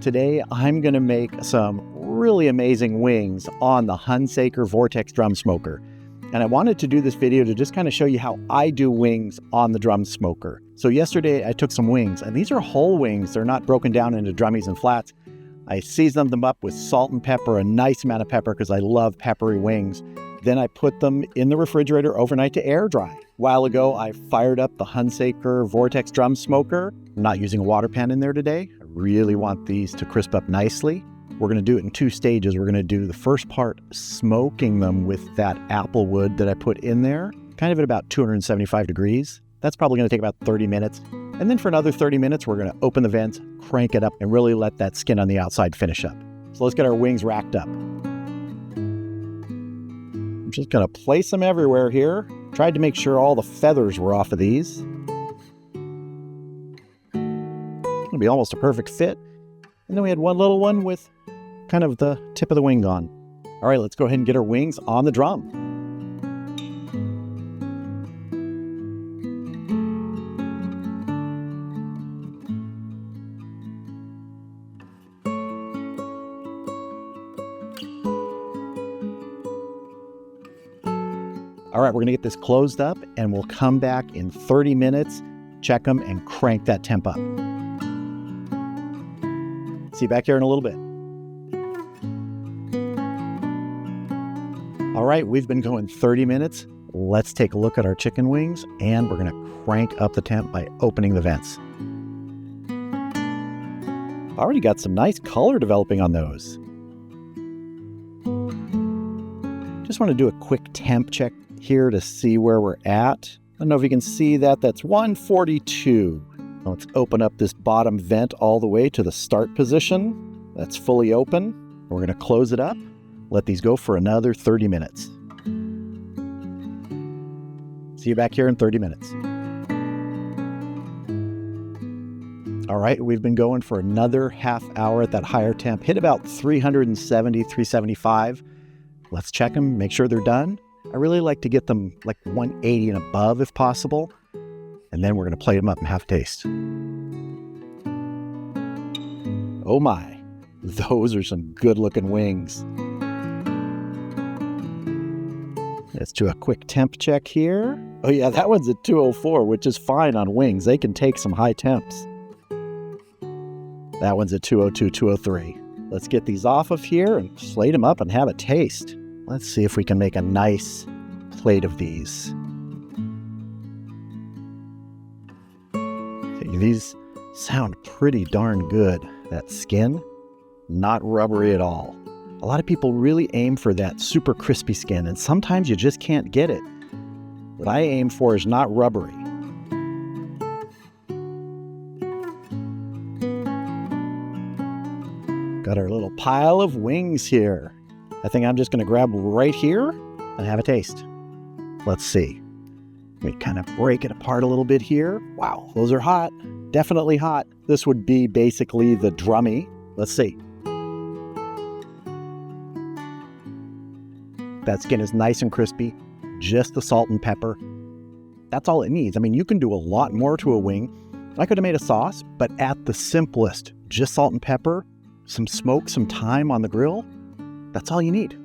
Today, I'm going to make some really amazing wings on the Hunsaker Vortex Drum Smoker. And I wanted to do this video to just kind of show you how I do wings on the drum smoker. So yesterday I took some wings, and these are whole wings. They're not broken down into drummies and flats. I seasoned them up with salt and pepper, a nice amount of pepper because I love peppery wings. Then I put them in the refrigerator overnight to air dry. A while ago, I fired up the Hunsaker Vortex Drum Smoker. I'm not using a water pan in there today. I really want these to crisp up nicely. We're going to do it in two stages. We're going to do the first part smoking them with that apple wood that I put in there, kind of at about 275 degrees. That's probably going to take about 30 minutes. And then for another 30 minutes, we're going to open the vents, crank it up, and really let that skin on the outside finish up. So let's get our wings racked up. I'm just going to place them everywhere here. Tried to make sure all the feathers were off of these. It'll be almost a perfect fit. And then we had one little one with kind of the tip of the wing gone. All right, let's go ahead and get our wings on the drum. All right, we're gonna get this closed up and we'll come back in 30 minutes, check them and crank that temp up. See you back here in a little bit. All right, we've been going 30 minutes. Let's take a look at our chicken wings and we're gonna crank up the temp by opening the vents. Already got some nice color developing on those. Just wanna do a quick temp check here to see where we're at. I don't know if you can see that. That's 142. Let's open up this bottom vent all the way to the start position. That's fully open. We're going to close it up. Let these go for another 30 minutes. See you back here in 30 minutes. All right, we've been going for another half hour at that higher temp. Hit about 370, 375. Let's check them, make sure they're done. I really like to get them like 180 and above if possible. And then we're going to plate them up and have a taste. Oh my, those are some good looking wings. Let's do a quick temp check here. Oh yeah, that one's at 204, which is fine on wings. They can take some high temps. That one's at 202, 203. Let's get these off of here and plate them up and have a taste. Let's see if we can make a nice plate of these. Okay, these sound pretty darn good. That skin, not rubbery at all. A lot of people really aim for that super crispy skin, and sometimes you just can't get it. What I aim for is not rubbery. Got our little pile of wings here. I think I'm just going to grab right here and have a taste. Let's see. We kind of break it apart a little bit here. Wow, those are hot. Definitely hot. This would be basically the drummy. Let's see. That skin is nice and crispy. Just the salt and pepper. That's all it needs. I mean, you can do a lot more to a wing. I could have made a sauce, but at the simplest, just salt and pepper, some smoke, some thyme on the grill. That's all you need.